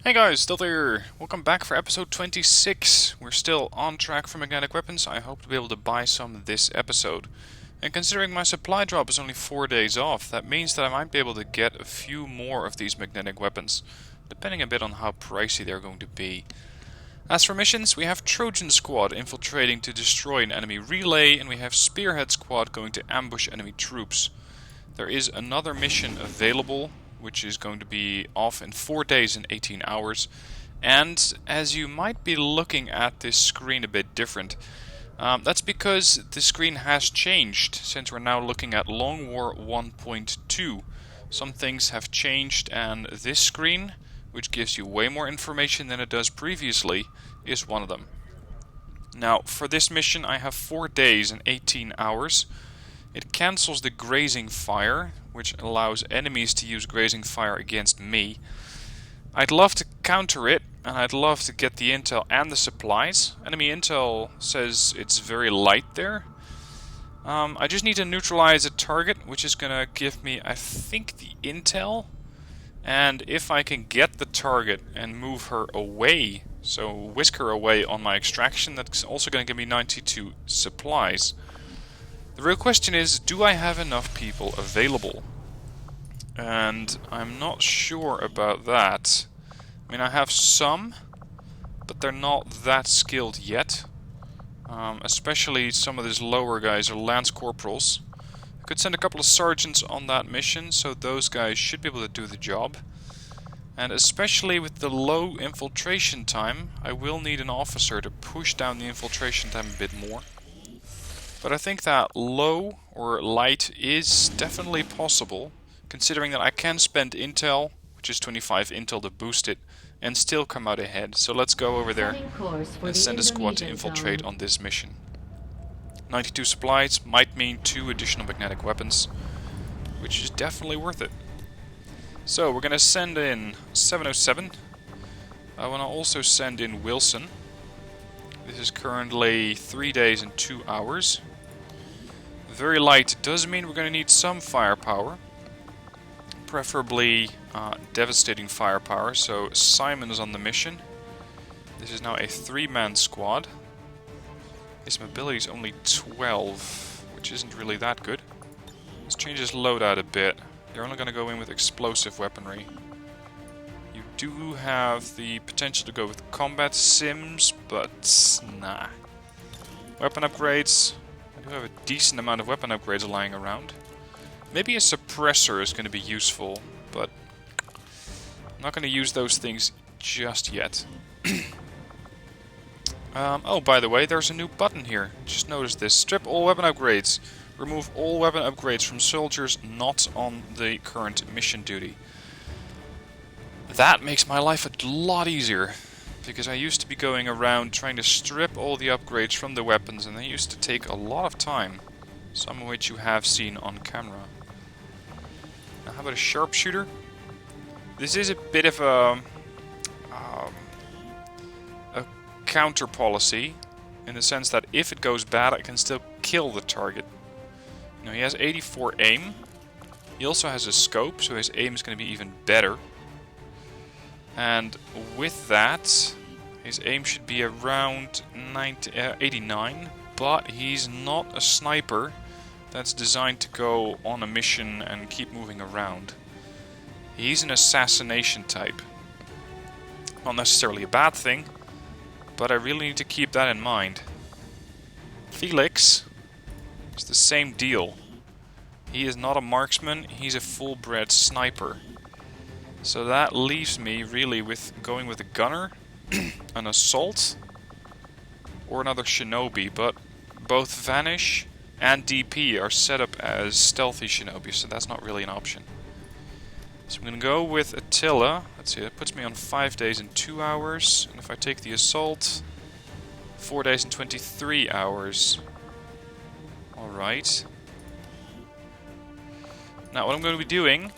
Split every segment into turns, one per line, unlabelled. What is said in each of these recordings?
Hey guys, still there. Welcome back for episode 26. We're still on track for magnetic weapons. I hope to be able to buy some this episode. And considering my supply drop is only 4 days off, that means that I might be able to get a few more of these magnetic weapons, depending a bit on how pricey they're going to be. As for missions, we have Trojan Squad infiltrating to destroy an enemy relay, and we have Spearhead Squad going to ambush enemy troops. There is another mission available, which is going to be off in 4 days and 18 hours. And as you might be looking at this screen a bit different, that's because the screen has changed since we're now looking at Long War 1.2. Some things have changed, and this screen, which gives you way more information than it does previously, is one of them. Now, for this mission I have 4 days and 18 hours. It cancels the grazing fire, which allows enemies to use grazing fire against me. I'd love to counter it, and I'd love to get the intel and the supplies. Enemy intel says it's very light there. I just need to neutralize a target, which is going to give me, I think, the intel. And if I can get the target and move her away, so whisk her away on my extraction, that's also going to give me 92 supplies. The real question is, do I have enough people available? And I'm not sure about that. I mean, I have some, but they're not that skilled yet. Especially some of these lower guys are lance corporals. I could send a couple of sergeants on that mission, so those guys should be able to do the job. And especially with the low infiltration time, I will need an officer to push down the infiltration time a bit more. But I think that low or light is definitely possible, considering that I can spend intel, which is 25 intel to boost it, and still come out ahead. So let's go over there and send a squad to infiltrate on this mission. 92 supplies might mean 2 additional magnetic weapons, which is definitely worth it. So we're going to send in 707. I want to also send in Wilson. This is currently 3 days and 2 hours. Very light does mean we're going to need some firepower. Preferably devastating firepower, so Simon is on the mission. This is now a 3-man squad. His mobility is only 12, which isn't really that good. Let's change his loadout a bit. They're only going to go in with explosive weaponry. You do have the potential to go with combat sims, but nah. Weapon upgrades. I do have a decent amount of weapon upgrades lying around. Maybe a suppressor is going to be useful, but I'm not going to use those things just yet. Oh, by the way, there's a new button here. Just noticed this. Strip all weapon upgrades. Remove all weapon upgrades from soldiers not on the current mission duty. That makes my life a lot easier, because I used to be going around trying to strip all the upgrades from the weapons, and they used to take a lot of time, some of which you have seen on camera. Now, how about a sharpshooter? This is a bit of a counter policy, in the sense that if it goes bad, I can still kill the target. Now, he has 84 aim. He also has a scope, so his aim is going to be even better. And with that, his aim should be around 89, but he's not a sniper that's designed to go on a mission and keep moving around. He's an assassination type. Not necessarily a bad thing, but I really need to keep that in mind. Felix is the same deal. He is not a marksman, he's a full-bred sniper. So that leaves me really with going with a gunner, an assault, or another shinobi, but both Vanish and DP are set up as stealthy shinobi, so that's not really an option. So I'm going to go with Attila. Let's see, that puts me on 5 days and 2 hours, and if I take the assault, 4 days and 23 hours. Alright. Now what I'm going to be doing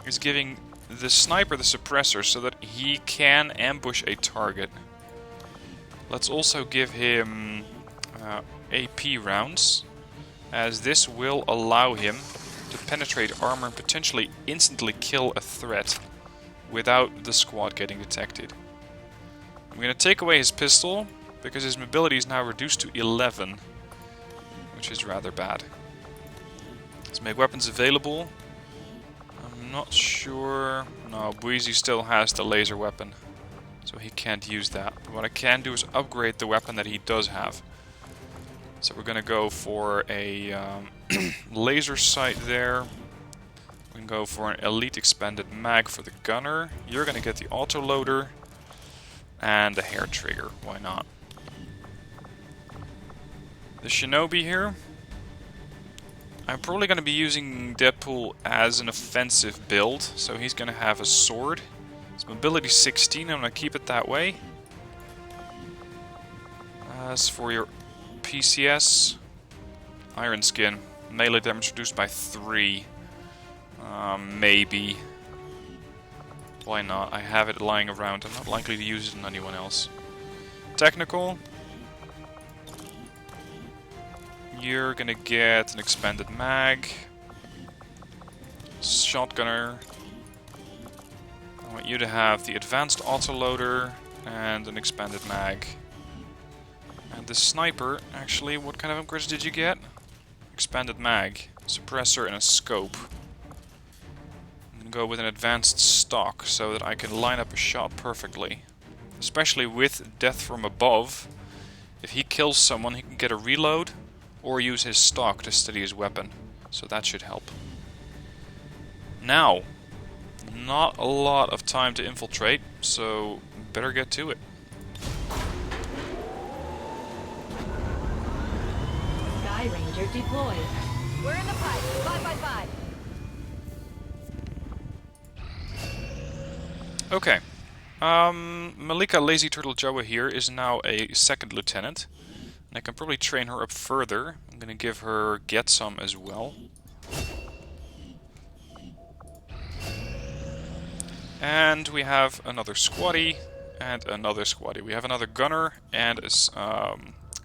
is giving the sniper the suppressor so that he can ambush a target. Let's also give him AP rounds, as this will allow him to penetrate armor and potentially instantly kill a threat. without the squad getting detected. I'm going to take away his pistol, because his mobility is now reduced to 11, which is rather bad. Let's make weapons available. I'm not sure... No, Buizy still has the laser weapon, so he can't use that. But what I can do is upgrade the weapon that he does have. So we're going to go for a laser sight there. We can go for an elite expanded mag for the gunner. You're going to get the autoloader and the hair trigger. Why not? The shinobi here. I'm probably going to be using Deadpool as an offensive build, so he's going to have a sword. His mobility 16, I'm going to keep it that way. As for your PCS, Iron Skin, melee damage reduced by 3. Maybe. Why not? I have it lying around, I'm not likely to use it on anyone else. Technical. You're gonna get an expanded mag. Shotgunner. I want you to have the advanced autoloader and an expanded mag. And the sniper, actually, what kind of upgrades did you get? Expanded mag, suppressor, and a scope. I'm gonna go with an advanced stock so that I can line up a shot perfectly. Especially with death from above. If he kills someone, he can get a reload. Or use his stock to steady his weapon. So that should help. Now, not a lot of time to infiltrate, so better get to it.
Sky Ranger deployed. We're in the pipe. 5 by 5.
Okay. Malika Lazy Turtle Joa here is now a second lieutenant. And I can probably train her up further. I'm going to give her Get Some as well. And we have another squaddy and another squaddy. We have another gunner and a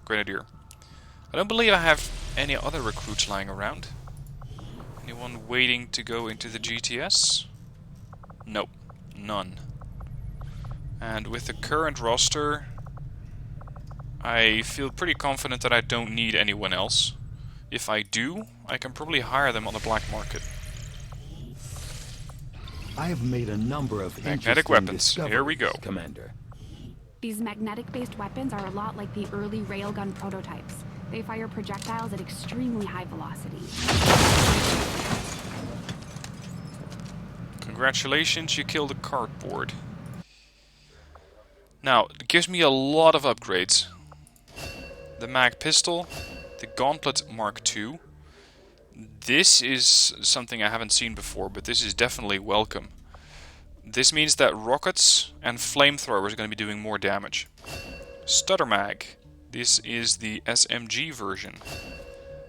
grenadier. I don't believe I have any other recruits lying around. Anyone waiting to go into the GTS? Nope, none. And with the current roster, I feel pretty confident that I don't need anyone else. If I do, I can probably hire them on the black market.
I have made a number of
magnetic weapons. Here we go.
Commander.
These magnetic-based weapons are a lot like the early railgun prototypes. They fire projectiles at extremely high velocity.
Congratulations, you killed a cardboard. Now, it gives me a lot of upgrades. The mag pistol, the gauntlet Mark II. This is something I haven't seen before, but this is definitely welcome. This means that rockets and flamethrowers are going to be doing more damage. Stutter mag. This is the SMG version.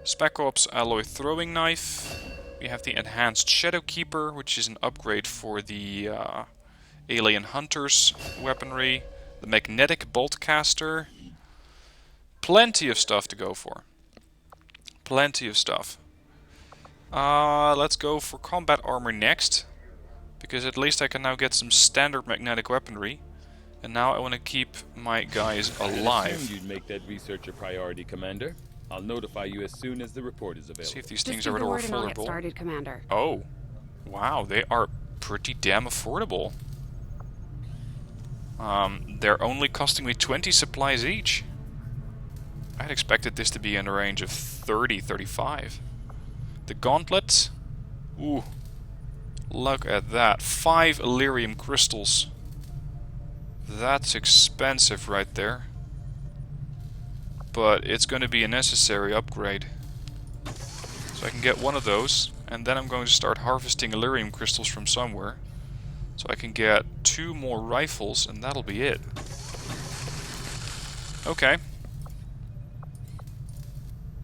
Spec Ops alloy throwing knife. We have the enhanced Shadow Keeper, which is an upgrade for the Alien Hunters weaponry. The magnetic bolt caster. Plenty of stuff to go for. Plenty of stuff. Let's go for combat armor next. Because at least I can now get some standard magnetic weaponry. And now I want to keep my guys alive.
I assumed you'd make that research a priority, Commander. I'll notify you as soon as the report is available.
See if these things
Just
are
give the
at all
word and I'll get
affordable.
started, Commander.
Oh. Wow, they are pretty damn affordable. They're only costing me 20 supplies each. I had expected this to be in the range of 30, 35. The gauntlet. Ooh. Look at that. 5 Illyrium crystals. That's expensive right there. But it's going to be a necessary upgrade. So I can get one of those. And then I'm going to start harvesting Illyrium crystals from somewhere. So I can get 2 more rifles and that'll be it. Okay.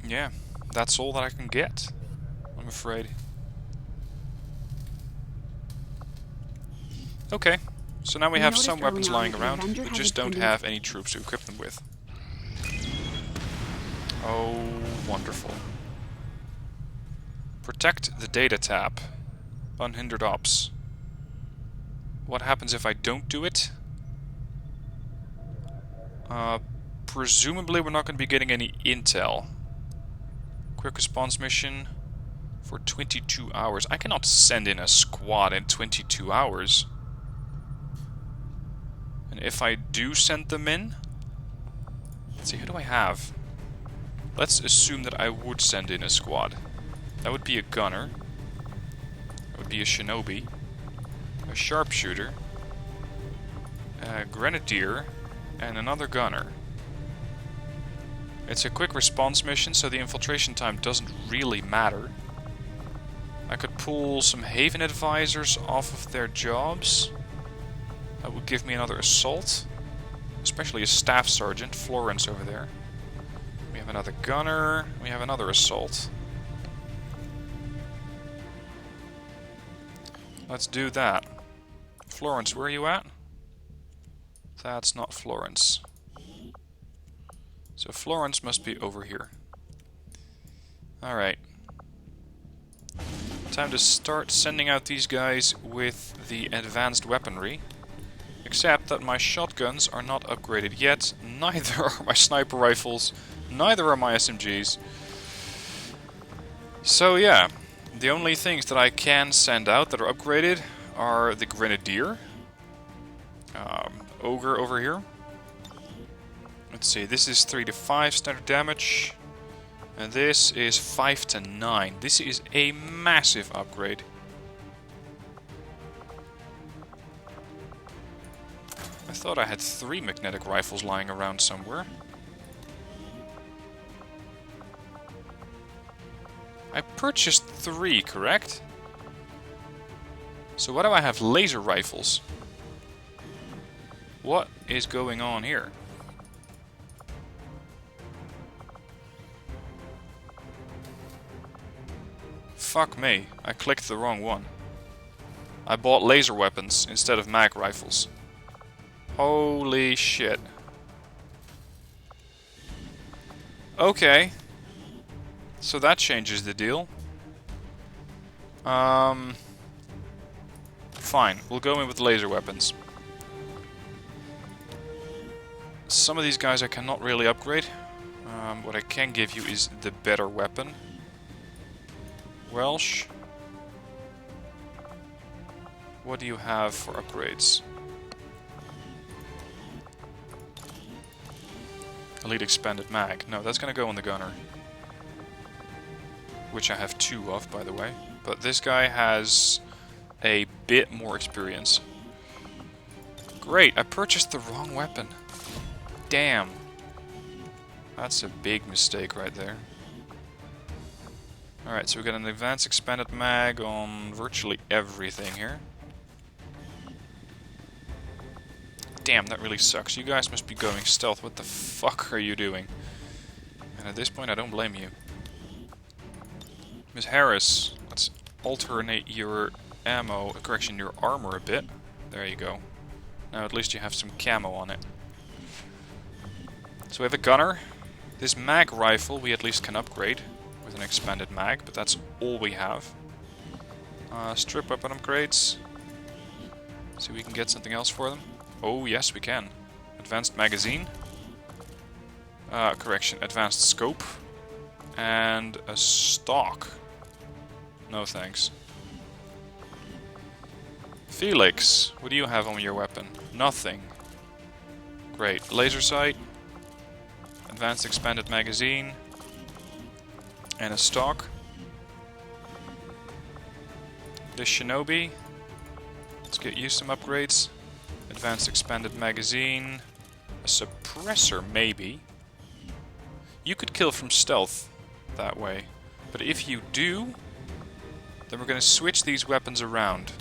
Yeah, that's all that I can get, I'm afraid. Okay, so now we have some weapons lying around, we just don't have any troops to equip them with. Oh, wonderful. Protect the data tab. Unhindered ops. what happens if I don't do it? Presumably we're not going to be getting any intel. Quick response mission for 22 hours. I cannot send in a squad in 22 hours. And if I do send them in... Let's see, who do I have? Let's assume that I would send in a squad. That would be a gunner. That would be a shinobi. A sharpshooter. A grenadier. And another gunner. It's a quick response mission, so the infiltration time doesn't really matter. I could pull some Haven advisors off of their jobs. That would give me another assault. Especially a staff sergeant, Florence over there. We have another gunner. We have another assault. Let's do that. Florence, where are you at? That's not Florence. So Florence must be over here. Alright. Time to start sending out these guys with the advanced weaponry. Except that my shotguns are not upgraded yet. Neither are my sniper rifles. Neither are my SMGs. So yeah, the only things that I can send out that are upgraded are the Grenadier. Ogre over here. Let's see, this is 3 to 5 standard damage. And this is 5 to 9. This is a massive upgrade. I thought I had 3 magnetic rifles lying around somewhere. I purchased 3, correct? So why do I have laser rifles? What is going on here? Fuck me, I clicked the wrong one. I bought laser weapons instead of mag rifles. Holy shit. Okay. So that changes the deal. Fine, we'll go in with laser weapons. Some of these guys I cannot really upgrade. What I can give you is the better weapon. Welsh. What do you have for upgrades? Elite expanded mag. No, that's gonna go on the gunner. Which I have 2 of, by the way. But this guy has a bit more experience. Great, I purchased the wrong weapon. Damn. That's a big mistake right there. Alright, so we got an advanced expanded mag on virtually everything here. Damn, that really sucks. You guys must be going stealth. What the fuck are you doing? And at this point, I don't blame you. Miss Harris, let's alternate your ammo, correction, your armor a bit. There you go. Now at least you have some camo on it. So we have a gunner. This mag rifle we at least can upgrade with an expanded mag, but that's all we have. Strip weapon upgrades. See if we can get something else for them. Oh yes, we can. Advanced magazine. Correction, advanced scope. And a stock. No thanks. Felix, what do you have on your weapon? Nothing. Great. Laser sight. Advanced expanded magazine. And a stock. This shinobi. Let's get you some upgrades. Advanced expanded magazine. A suppressor, maybe. You could kill from stealth that way. But if you do, then we're going to switch these weapons around.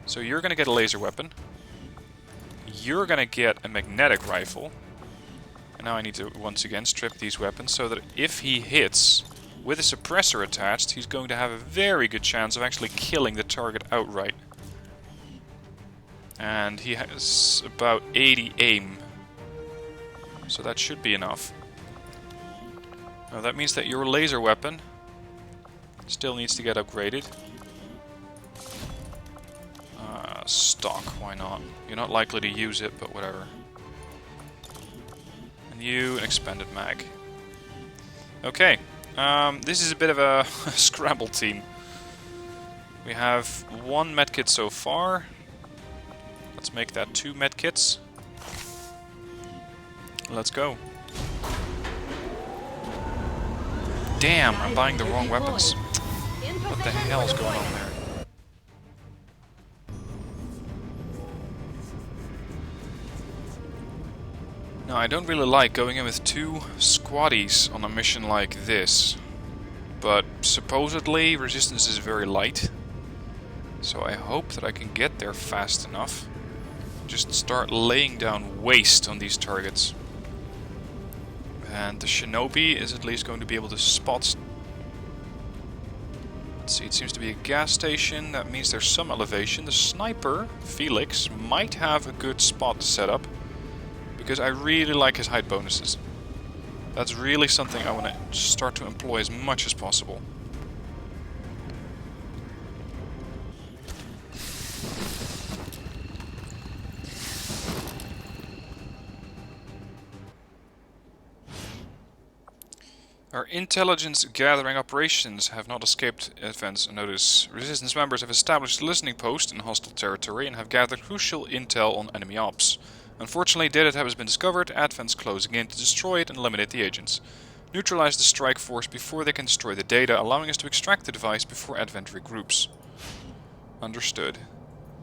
So you're going to get a laser weapon. You're going to get a magnetic rifle. And now I need to once again strip these weapons so that if he hits with a suppressor attached, he's going to have a very good chance of actually killing the target outright. And he has about 80 aim. So that should be enough. Now that means that your laser weapon still needs to get upgraded. stock, why not? You're not likely to use it, but whatever. And you, an expanded mag. Okay, this is a bit of a scramble team. We have 1 medkit so far. Let's make that 2 medkits. Let's go. Damn, I'm buying the wrong weapons. What the hell is going on there? Now, I don't really like going in with 2 squaddies on a mission like this. But supposedly, resistance is very light. So I hope that I can get there fast enough. Just start laying down waste on these targets. And the shinobi is at least going to be able to spot. Let's see, it seems to be a gas station. That means there's some elevation. The sniper, Felix, might have a good spot to set up. Because I really like his height bonuses. That's really something I want to start to employ as much as possible. Our intelligence gathering operations have not escaped advance notice. Resistance members have established a listening post in hostile territory and have gathered crucial intel on enemy ops. Unfortunately, data has been discovered, Advent's closing in to destroy it and eliminate the agents. Neutralize the strike force before they can destroy the data, allowing us to extract the device before Advent regroups. Understood.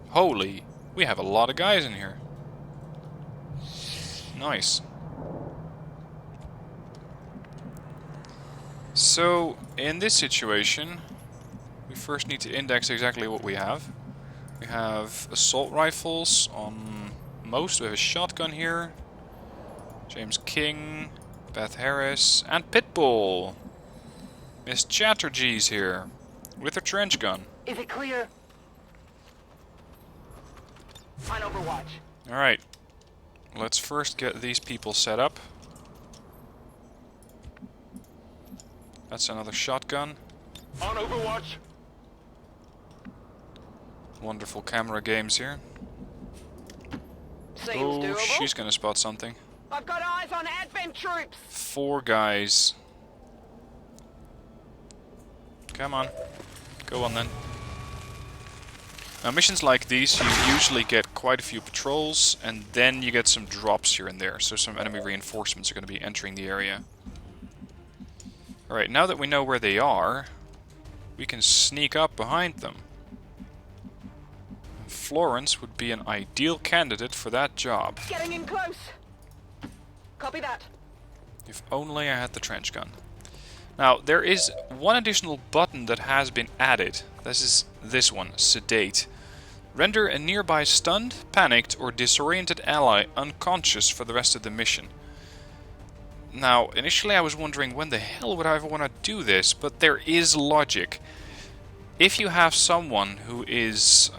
Holy, we have a lot of guys in here. Nice. So, in this situation, we first need to index exactly what we have. We have assault rifles on most. We have a shotgun here. James King, Beth Harris, and Pitbull. Miss Chatterjee's here with her trench gun.
Is it clear? On Overwatch.
Alright. Let's first get these people set up. That's another shotgun.
On Overwatch.
Wonderful camera games here.
Seems
Oh,
doable.
she's gonna spot something.
I've got eyes on Advent troops.
4 guys. Come on. Go on then. Now missions like these, you usually get quite a few patrols, and then you get some drops here and there. So some enemy reinforcements are going to be entering the area. Alright, now that we know where they are, we can sneak up behind them. Florence would be an ideal candidate for that job.
Getting in close. Copy that.
If only I had the trench gun. Now, there is one additional button that has been added. This is this one, Sedate. Render a nearby stunned, panicked, or disoriented ally unconscious for the rest of the mission. Now, initially I was wondering when the hell would I ever want to do this, but there is logic. If you have someone who is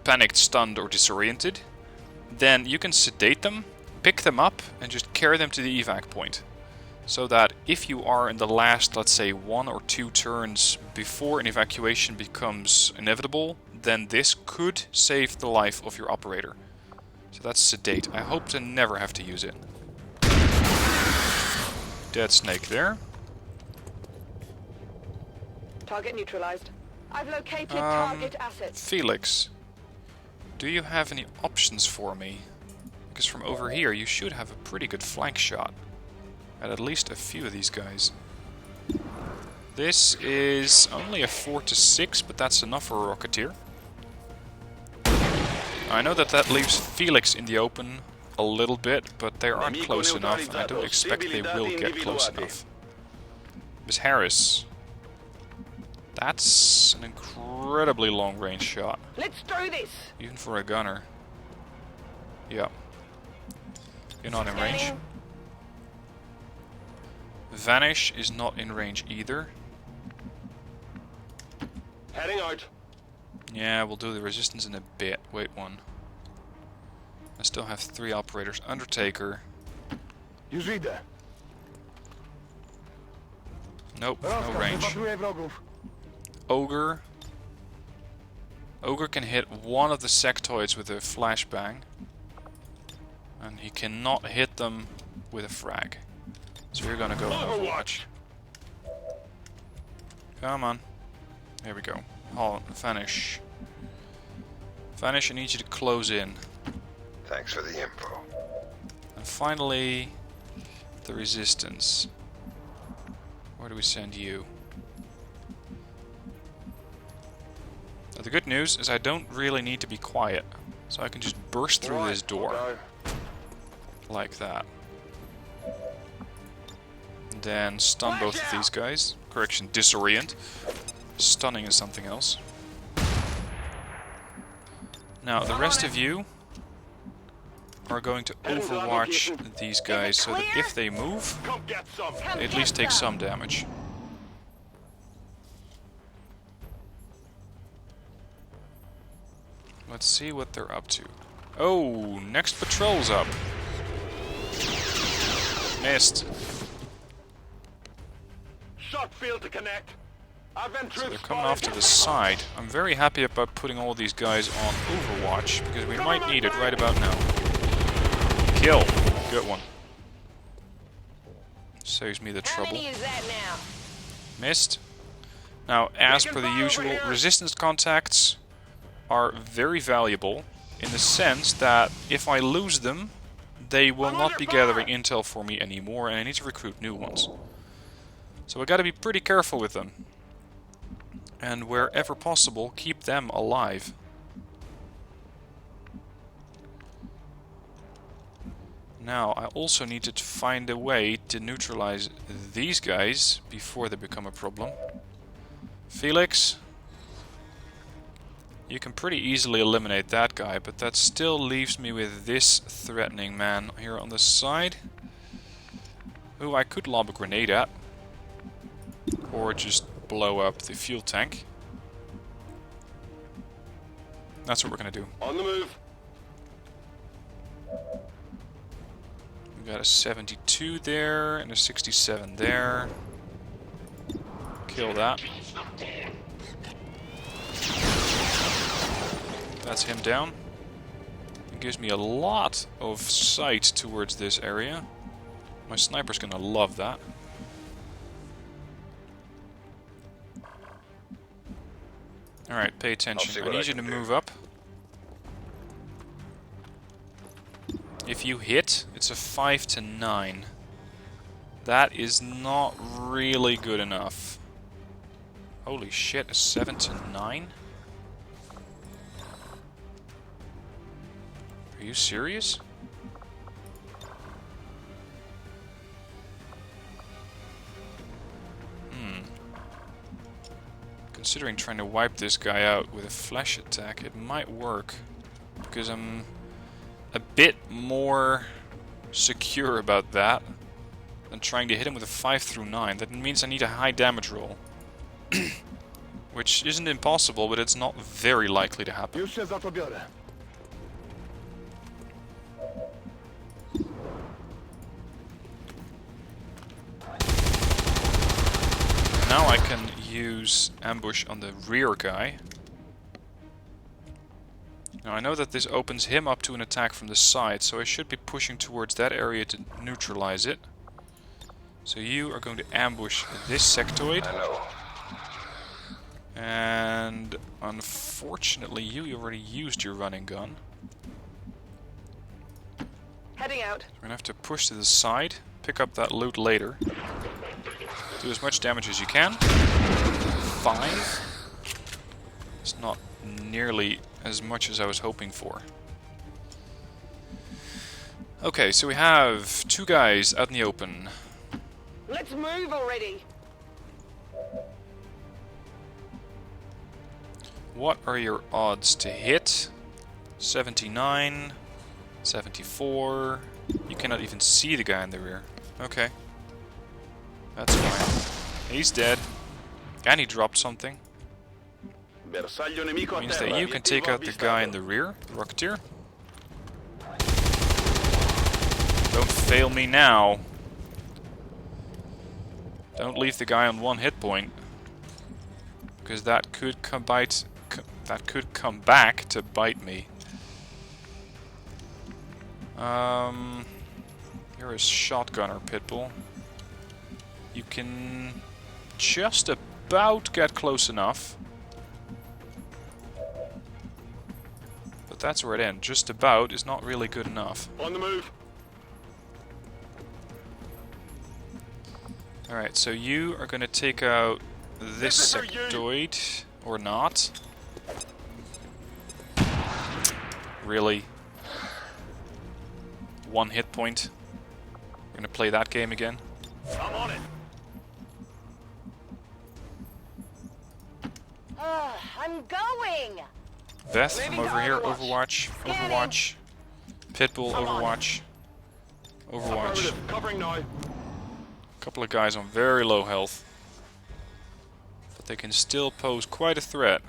panicked, stunned, or disoriented, then you can sedate them, pick them up, and just carry them to the evac point. So that if you are in the last, let's say, 1 or 2 turns before an evacuation becomes inevitable, then this could save the life of your operator. So that's sedate. I hope to never have to use it. Dead snake there.
Target neutralized. I've located target assets.
Felix, do you have any options for me? Because from over here you should have a pretty good flank shot at least a few of these guys. This is only a 4 to 6, but that's enough for a Rocketeer. I know that leaves Felix in the open a little bit, but they aren't close enough, and I don't expect they will get close enough. Miss Harris. That's an incredibly long-range shot.
Let's do this.
Even for a gunner. Yeah. You're not in range. Vanish is not in range either.
Heading out.
Yeah, we'll do the resistance in a bit. Wait one. I still have 3 operators. Undertaker.
Już idę.
Nope, no range.
Rozpatruję wrogów.
Ogre. Ogre can hit one of the sectoids with a flashbang. And he cannot hit them with a frag. So you're gonna go Overwatch. Come on. There we go. Vanish. Vanish, I need you to close in.
Thanks for the info.
And finally, the resistance. Where do we send you? Now, the good news is I don't really need to be quiet. So I can just burst through this door. Like that. Then stun both of these guys. Correction, disorient. Stunning is something else. Now, the rest of you are going to overwatch these guys so that if they move, they at least take some damage. Let's see what they're up to. Oh, next patrol's up. Missed.
Shot field to connect.
So they're coming off to the side. I'm very happy about putting all these guys on Overwatch, because we might need it right about now. Kill. Good one. Saves me the trouble. Missed. Now, as per the usual, resistance contacts are very valuable in the sense that if I lose them, they will not be gathering intel for me anymore, and I need to recruit new ones. So I gotta be pretty careful with them. And wherever possible, keep them alive. Now, I also need to find a way to neutralize these guys before they become a problem. Felix, you can pretty easily eliminate that guy, but that still leaves me with this threatening man here on the side, who I could lob a grenade at, or just blow up the fuel tank. That's what we're gonna do.
On the move.
We got a 72 there and a 67 there. Kill that. That's him down. It gives me a lot of sight towards this area. My sniper's gonna love that. Alright, pay attention. I need you to move up. If you hit, it's a 5 to 9. That is not really good enough. Holy shit, a 7 to 9? Are you serious? Considering trying to wipe this guy out with a flash attack, it might work. Because I'm a bit more secure about that than trying to hit him with a 5 through 9. That means I need a high damage roll. Which isn't impossible, but it's not very likely to happen. Now I can use ambush on the rear guy. Now I know that this opens him up to an attack from the side, so I should be pushing towards that area to neutralize it. So you are going to ambush this sectoid. And unfortunately you already used your running gun.
Heading out.
We're gonna have to push to the side, pick up that loot later. Do as much damage as you can. 5. It's not nearly as much as I was hoping for. Okay, so we have 2 guys out in the open.
Let's move already.
What are your odds to hit? 79, 74. You cannot even see the guy in the rear. Okay. That's fine. He's dead. And he dropped something. Means that you can take out the guy in the rear, the Rocketeer. Don't fail me now. Don't leave the guy on 1 hit point. Because that could that could come back to bite me. You're a shotgunner, Pitbull. You can just about get close enough. But that's where it ends. Just about is not really good enough.
On the move.
Alright, so you are going to take out this sectoid, or not. Really? 1 hit point. We're going to play that game again.
I'm on it.
I'm going!
Beth, from over here, Overwatch, Overwatch. Pitbull, Overwatch. Overwatch.
Affirmative. Covering now.
Couple of guys on very low health. But they can still pose quite a threat.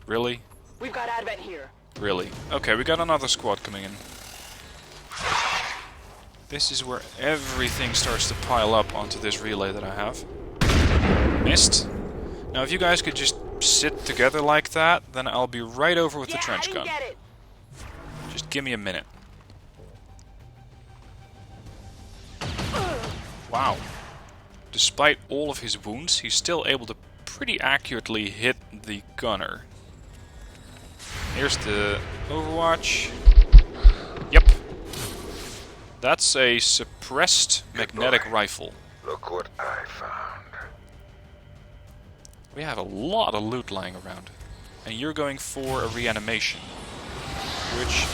Really?
We've got Advent here.
Really? Okay, we got another squad coming in. This is where everything starts to pile up onto this relay that I have. Missed. Now if you guys could just sit together like that, then I'll be right over with the trench gun.
Get it.
Just give me a minute. Wow. Despite all of his wounds, he's still able to pretty accurately hit the gunner. Here's the Overwatch. Yep. That's a suppressed magnetic rifle.
Look what I found.
We have a lot of loot lying around. And you're going for a reanimation. Which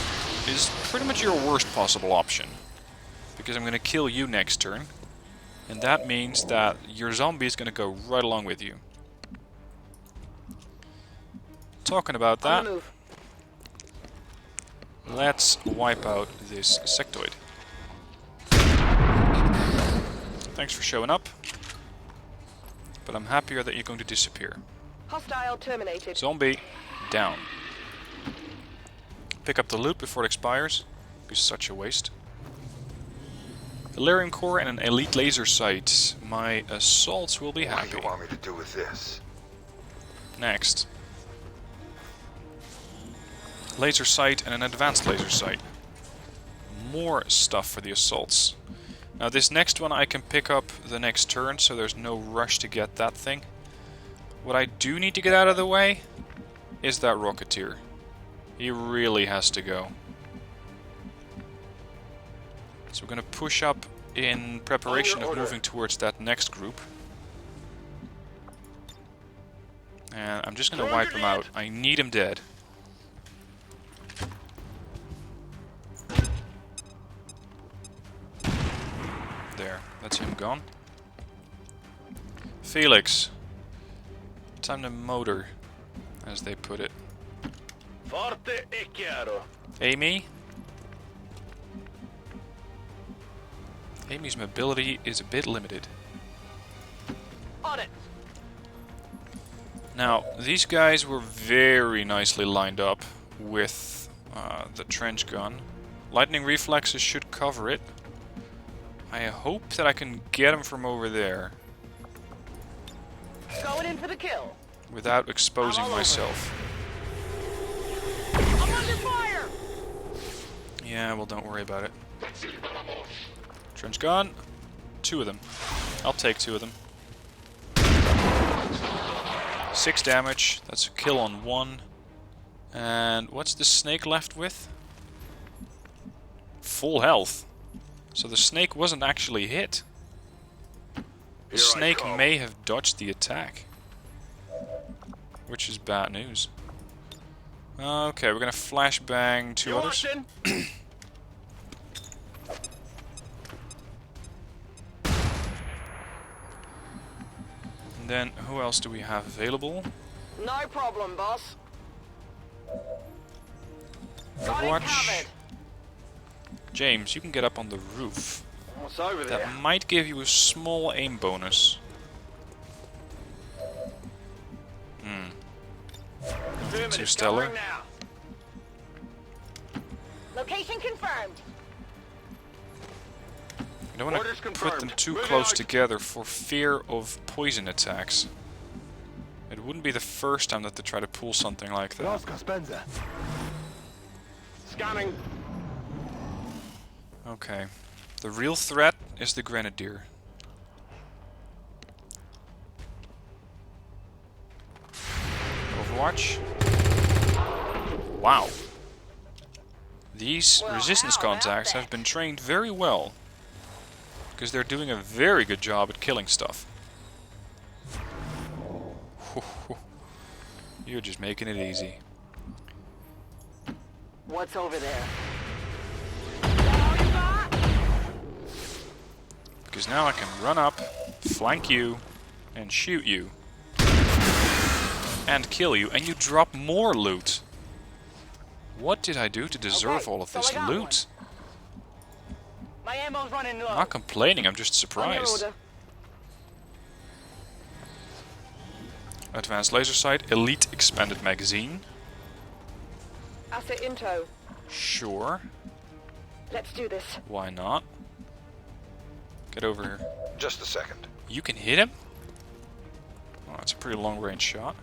is pretty much your worst possible option. Because I'm going to kill you next turn. And that means that your zombie is going to go right along with you. Talking about that, let's wipe out this sectoid. Thanks for showing up. But I'm happier that you're going to disappear.
Hostile terminated.
Zombie, down. Pick up the loot before it expires. It's such a waste. Delirium core and an elite laser sight. My assaults will be
What do
happy.
you want me to do with this?
Next. Laser sight and an advanced laser sight. More stuff for the assaults. Now this next one I can pick up the next turn, so there's no rush to get that thing. What I do need to get out of the way is that Rocketeer. He really has to go. So we're going to push up in preparation of moving towards that next group. And I'm just going to wipe him out. I need him dead. There, that's him gone. Felix. Time to motor, as they put it.
Forte e chiaro.
Amy? Amy's mobility is a bit limited.
On it.
Now, these guys were very nicely lined up with the trench gun. Lightning reflexes should cover it. I hope that I can get him from over there
Going in for the kill.
without exposing myself.
I'm under fire.
Yeah, well, don't worry about it. Trench gun. 2 of them. I'll take 2 of them. 6 damage. That's a kill on 1. And what's the snake left with? Full health. So the snake wasn't actually hit. The snake may have dodged the attack. Which is bad news. Okay, we're gonna flashbang 2 others. And then, who else do we have available?
No problem, boss. Got it
Overwatch.
covered.
James, you can get up on the roof.
What's over there?
That might give you a small aim bonus. Nothing too stellar.
Location confirmed.
I don't want to put them too close together for fear of poison attacks. It wouldn't be the first time that they try to pull something like that.
Scanning.
Okay. The real threat is the Grenadier. Overwatch. Wow. These resistance contacts have been trained very well. Because they're doing a very good job at killing stuff. You're just making it easy.
What's over there?
Because now I can run up, flank you, and shoot you. And kill you, and you drop more loot. What did I do to deserve all of this loot?
My ammo's running low.
I'm not complaining, I'm just surprised. Advanced laser sight, elite expanded magazine.
Asset in tow.
Sure,
Let's do this.
why not? Get over here.
Just a second.
You can hit him? Oh, that's a pretty long range shot.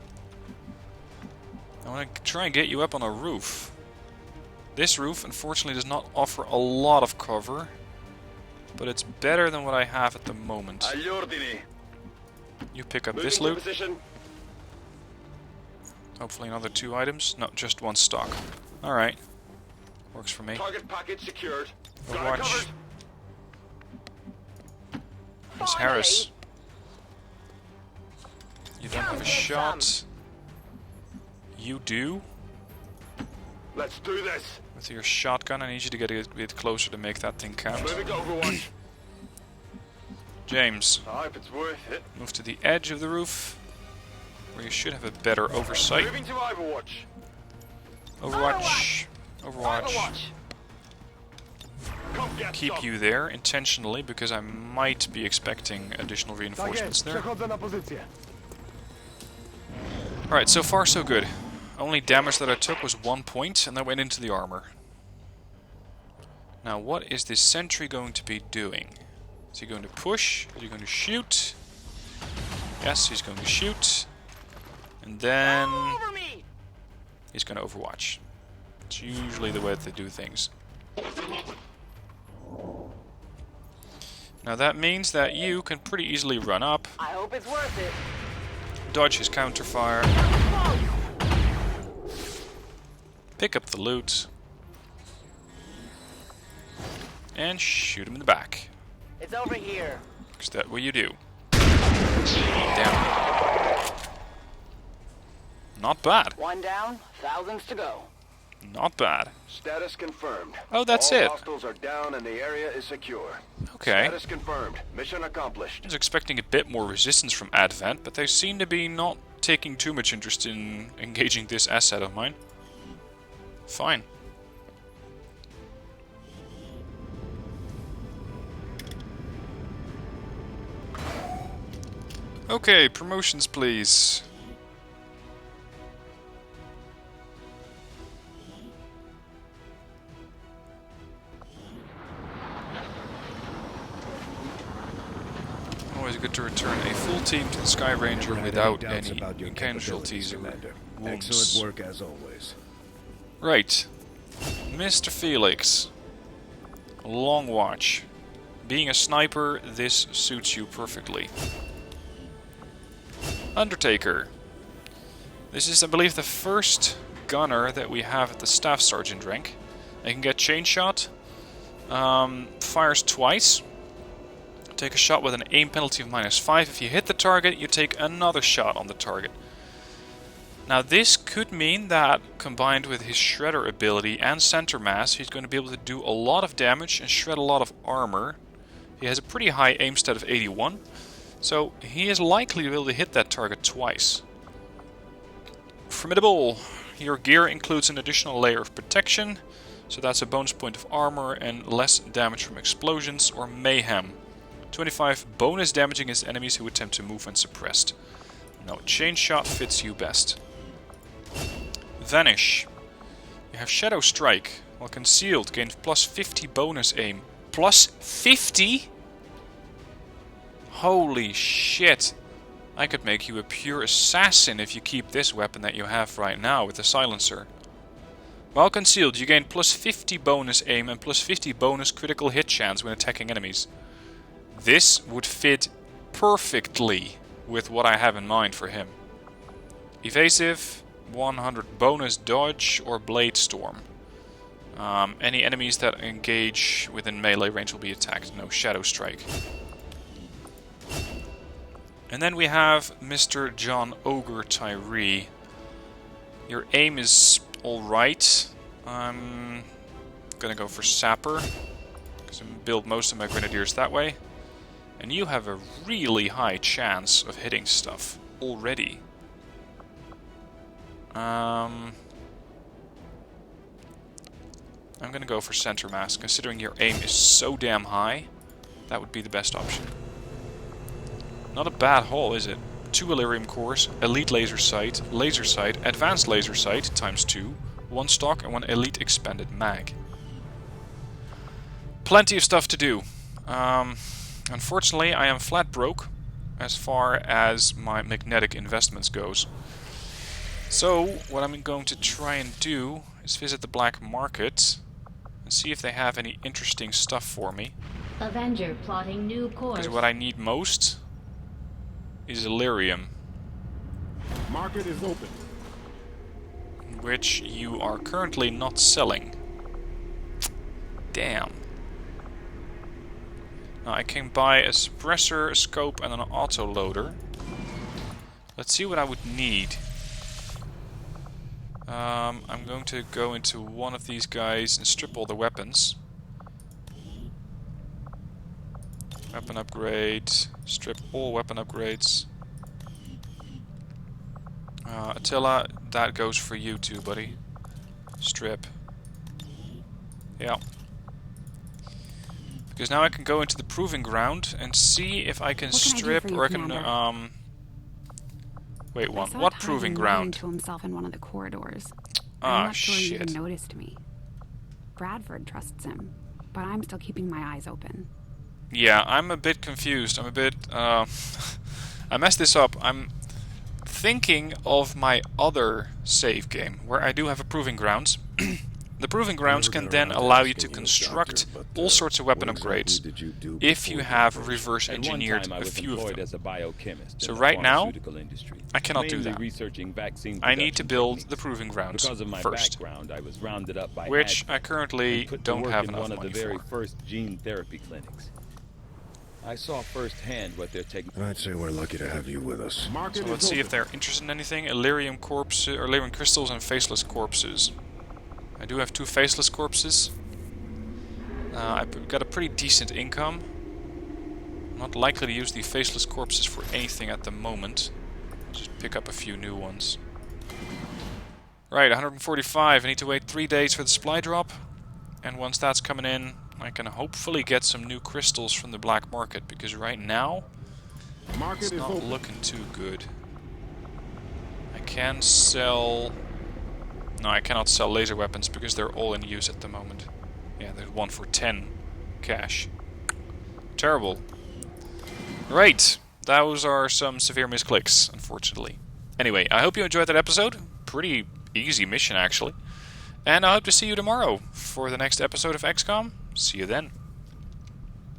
I want to try and get you up on a roof. This roof, unfortunately, does not offer a lot of cover. But it's better than what I have at the moment.
Agli ordini.
You pick up
Moving
this
to
loot.
position.
Hopefully another 2 items. No, just 1 stock. Alright. Works for me.
Target package secured. Got it
Overwatch.
covered.
Miss Harris. You don't have a shot. You do?
Let's do this.
With your shotgun, I need you to get a bit closer to make that thing count.
Moving to Overwatch.
James,
I hope it's worth it.
move to the edge of the roof, where you should have a better oversight.
Moving to Overwatch.
Overwatch. Overwatch.
Overwatch.
Come get
Keep
some.
you there intentionally, because I might be expecting additional reinforcements there. Alright, so far so good. Only damage that I took was 1 point, and that went into the armor. Now, what is this sentry going to be doing? Is he going to push? Is he going to shoot? Yes, he's going to shoot. And then
Over me.
he's going to overwatch. It's usually the way that they do things. Now that means that you can pretty easily run up,
I hope it's worth it.
dodge his counterfire, pick up the loot, and shoot him in the back.
It's over here.
Because that's what you do. Damn. Not bad.
One down, thousands to go.
Not bad.
Status confirmed.
Oh, that's
All
it.
hostiles are down and the area is secure.
Okay.
Status confirmed. Mission accomplished.
I was expecting a bit more resistance from Advent, but they seem to be not taking too much interest in engaging this asset of mine. Fine. Okay, promotions please. Always good to return a full team to the Sky Ranger without any casualties or wounds.
Excellent work as always.
Right. Mr. Felix. Long watch. Being a sniper, this suits you perfectly. Undertaker. This is, I believe, the first gunner that we have at the Staff Sergeant rank. I can get chain shot. Fires twice. Take a shot with an aim penalty of -5. If you hit the target, you take another shot on the target. Now this could mean that, combined with his shredder ability and center mass, he's going to be able to do a lot of damage and shred a lot of armor. He has a pretty high aim stat of 81, so he is likely to be able to hit that target twice. Formidable! Your gear includes an additional layer of protection, so that's a bonus point of armor and less damage from explosions or mayhem. 25 bonus damage against enemies who attempt to move when suppressed. No, chain shot fits you best. Vanish. You have Shadow Strike. While concealed, gain plus 50 bonus aim. Plus 50? Holy shit. I could make you a pure assassin if you keep this weapon that you have right now with the silencer. While concealed, you gain plus 50 bonus aim and plus 50 bonus critical hit chance when attacking enemies. This would fit perfectly with what I have in mind for him. Evasive, 100 bonus dodge or blade storm. Any enemies that engage within melee range will be attacked. No shadow strike. And then we have Mr. John Ogre Tyree. Your aim is alright. I'm gonna go for Sapper, because I build most of my grenadiers that way. And you have a really high chance of hitting stuff already. I'm gonna go for Center Mass, considering your aim is so damn high. That would be the best option. Not a bad haul, is it? 2 Elerium cores, Elite Laser Sight, Advanced Laser Sight times 2, 1 stock and 1 Elite Expanded Mag. Plenty of stuff to do. Unfortunately, I am flat broke as far as my magnetic investments goes. So, what I'm going to try and do is visit the black market and see if they have any interesting stuff for me.
Avenger plotting new course.
Because what I need most is Elerium,
Market is open.
which you are currently not selling. Damn. Now I can buy a suppressor, a scope and an autoloader. Let's see what I would need. I'm going to go into one of these guys and strip all the weapons. Weapon upgrade, strip all weapon upgrades. Attila, that goes for you too, buddy. Strip. Yeah. Because now I can go into the proving ground and see if I can strip or I can wait, what proving ground?
To himself in one of the corridors.
Ah,
I'm not sure he
shit.
even noticed me. Bradford trusts him, but I'm still keeping my eyes open.
Yeah, I'm a bit confused. I'm a bit I messed this up. I'm thinking of my other save game where I do have a proving grounds. The proving grounds can then allow you to construct all sorts of weapon upgrades if you have reverse engineered a few of them.
As a biochemist
So
in the
right now,
pharmaceutical industry,
I cannot do
mainly
that.
researching vaccine
I need to
production
build
techniques.
the proving grounds
Because of my
first,
background, I was rounded up by
which
Advent
I currently
and put to
don't
work
have
in
enough
one of
money
the very
for.
first gene therapy clinics. I saw firsthand what their technique.
I'd say we're lucky to have you with us.
Market
So let's
is
see if
open.
they're interested in anything. Elerium corpses, or Elerium crystals and faceless corpses. I do have 2 faceless corpses. I've got a pretty decent income. I'm not likely to use the faceless corpses for anything at the moment. Just pick up a few new ones. Right, 145. I need to wait 3 days for the supply drop. And once that's coming in, I can hopefully get some new crystals from the black market. Because right now,
Market
it's
is
not
open.
looking too good. I can sell... No, I cannot sell laser weapons because they're all in use at the moment. Yeah, there's one for 10 cash. Terrible. Right, those are some severe misclicks, unfortunately. Anyway, I hope you enjoyed that episode. Pretty easy mission, actually. And I hope to see you tomorrow for the next episode of XCOM. See you then.